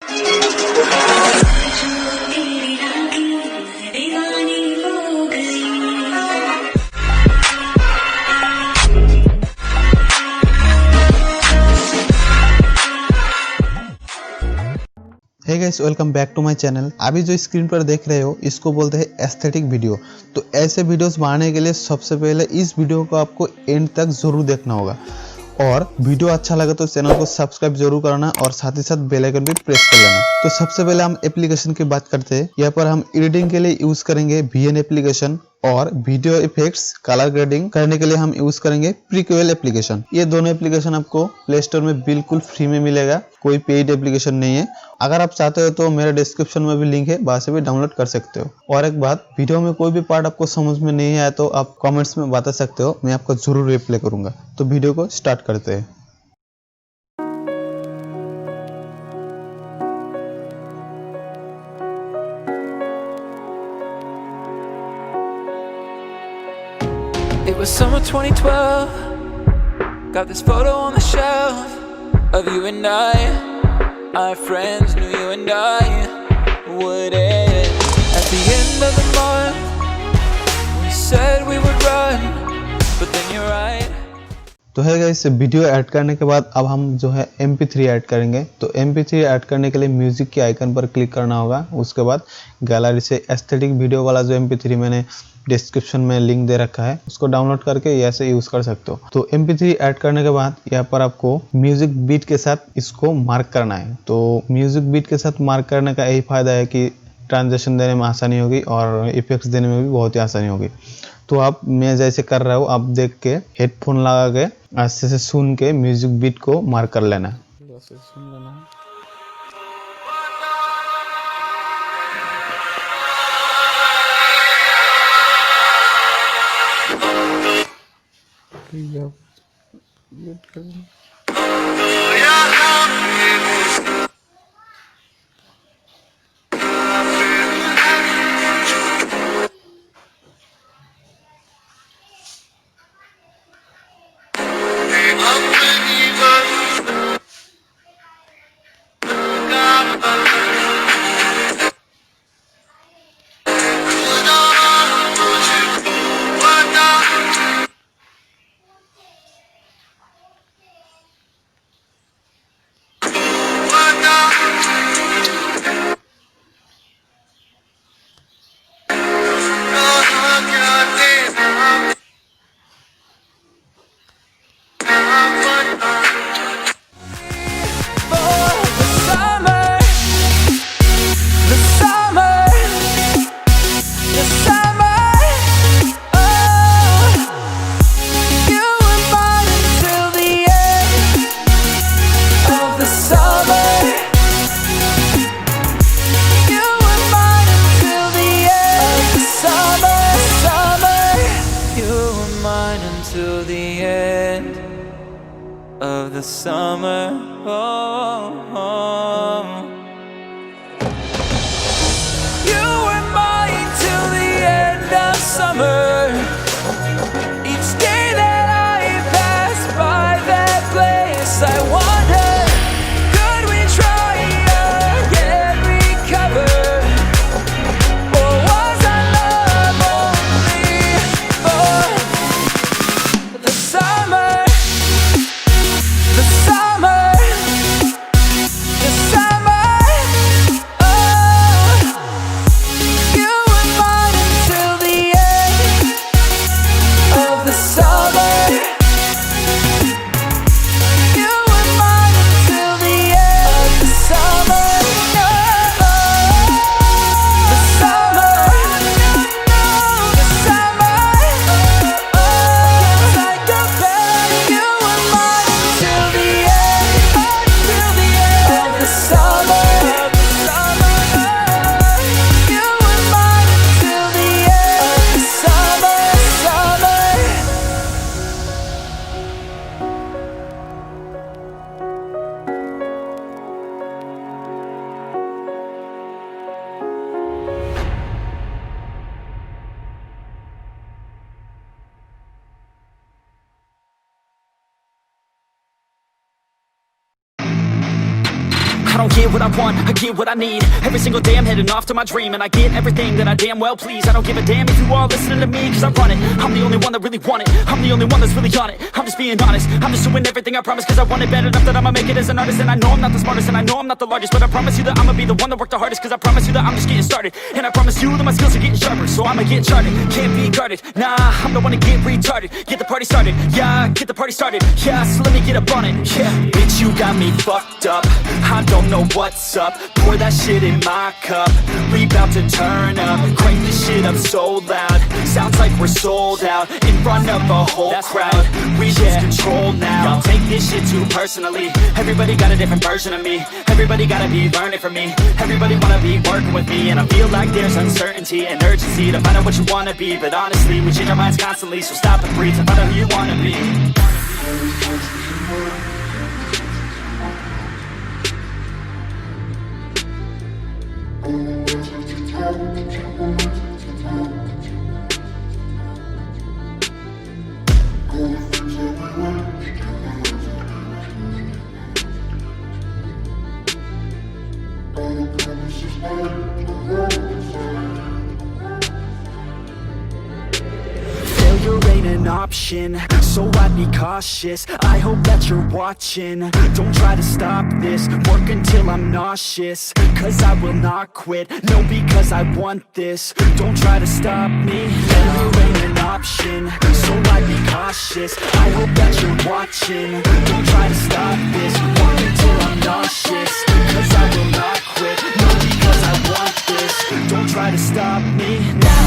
Hey guys, welcome back to my channel. अभी जो screen पर देख रहे हो इसको बोलते हैं एस्थेटिक वीडियो। तो ऐसे वीडियोस बनाने के लिए सबसे पहले इस वीडियो को आपको एंड तक जरूर देखना होगा और वीडियो अच्छा लगे तो चैनल को सब्सक्राइब जरूर करना और साथ ही साथ बेल आइकन भी प्रेस कर लेना। तो सबसे पहले हम एप्लीकेशन की बात करते हैं। यहाँ पर हम एडिटिंग के लिए यूज करेंगे VN एप्लीकेशन और वीडियो इफेक्ट्स कलर ग्रेडिंग करने के लिए हम यूज करेंगे प्रीक्वेल एप्लीकेशन। ये दोनों एप्लीकेशन आपको प्ले स्टोर में बिल्कुल फ्री में मिलेगा, कोई पेड एप्लीकेशन नहीं है। अगर आप चाहते हो तो मेरे डिस्क्रिप्शन में भी लिंक है, वहां से भी डाउनलोड कर सकते हो। और एक बात, वीडियो में कोई भी पार्ट आपको समझ में नहीं आया तो आप कमेंट्स में बता सकते हो, मैं आपको जरूर रिप्लाई करूंगा। तो वीडियो को स्टार्ट करते हैं। It was summer 2012. Got this photo on the shelf of you and I. Our friends knew you and I would end. At the end of the month, we said we would run, but then you're right. तो है guys, video add करने के बाद अब हम जो है MP3 add करेंगे। तो MP3 ऐड करने के लिए म्यूजिक के आइकन पर क्लिक करना होगा। उसके बाद गैलरी से एस्थेटिक वीडियो वाला जो MP3 मैंने डिस्क्रिप्शन में लिंक दे रखा है, उसको डाउनलोड करके ऐसे यूज कर सकते हो। तो MP3 ऐड करने के बाद यहाँ पर आपको म्यूजिक बीट के साथ इसको मार्क करना है। तो म्यूजिक बीट के साथ मार्क करने का यही फायदा है कि ट्रांजेक्शन देने में आसानी होगी और इफेक्ट्स देने में भी बहुत ही आसानी होगी। तो आप मैं जैसे कर रहा हूँ, आप देख के हेडफोन लगा के अच्छे से सुन के म्यूजिक बीट को मार्क कर लेना। सुन लेना है। get what I want, I get what I need. Every single day I'm heading off to my dream, and I get everything that I damn well please. I don't give a damn if you all listening to me, cause I run it. I'm the only one that really want it, I'm the only one that's really on it. I'm just being honest, I'm just doing everything I promise, cause I want it bad enough that I'ma make it as an artist. And I know I'm not the smartest, and I know I'm not the largest, but I promise you that I'ma be the one that worked the hardest. Cause I promise you that I'm just getting started, and I promise you that my skills are getting sharper. So I'ma get charted, can't be guarded. Nah, I'm the one to get retarded. Get the party started, yeah, get the party started. Yeah, so let me get up on it, yeah. Bitch, you got me fucked up, I don't know what's up. Pour that shit in my cup, we bout to turn up. Crank this shit up so loud, sounds like we're sold out. In front of a whole crowd, we lose control now. Y'all take this shit too personally, everybody got a different version of me. Everybody gotta be learning from me, everybody wanna be working with me. And I feel like there's uncertainty and urgency to find out what you wanna be. But honestly, we change our minds constantly, so stop and breathe and find out who you wanna be. Failure ain't an option, so I'd be cautious. I hope that you're watching, don't try to stop this. Work until I'm nauseous, cause I will not quit. No, because I want this, don't try to stop me. Failure ain't an option, so I'd be cautious. I hope that you're watching, don't try to stop this. Work until I'm nauseous, cause I will not quit. No, because I want this, don't try to stop me now.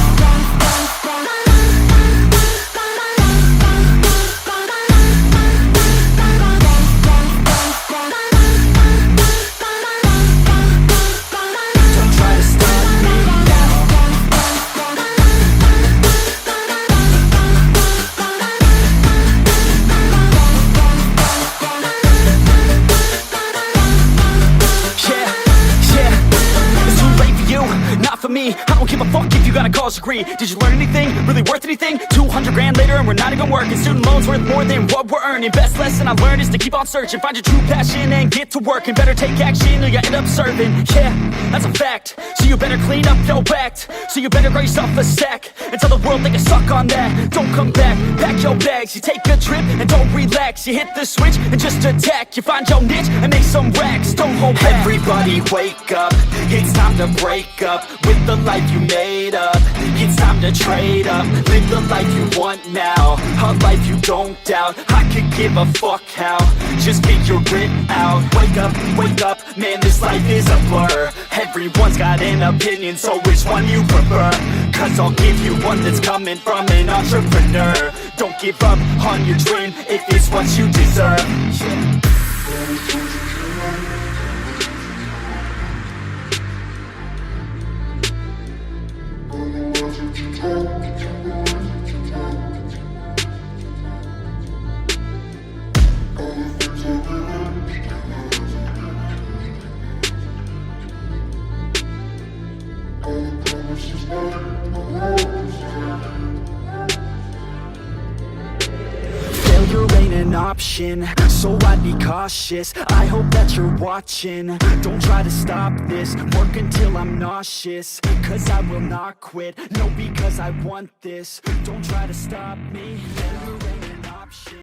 I don't give a fuck if you got a college degree. Did you learn anything? Really worth anything? 200 grand later and we're not even working. Student loans worth more than what we're earning. Best lesson I learned is to keep on searching. Find your true passion and get to work. And better take action or you end up serving. Yeah, that's a fact. So you better clean up your act. So you better grow yourself a sack and tell the world they can suck on that. Don't come back, pack your bags. You take a trip and don't relax. You hit the switch and just attack. You find your niche and make some racks. Don't hold back. Everybody wake up, it's time to break up with the life you made up. It's time to trade up, live the life you want now, a life you don't doubt. I could give a fuck how, just figure it out. Wake up, man, this life is a blur. Everyone's got an opinion, so which one you prefer? Cause I'll give you one that's coming from an entrepreneur. Don't give up on your dream if it's what you deserve. Failure ain't an option, so I'd be cautious. I hope that you're watching, don't try to stop this. Work until I'm nauseous, cause I will not quit. No, because I want this, don't try to stop me. Failure ain't an option.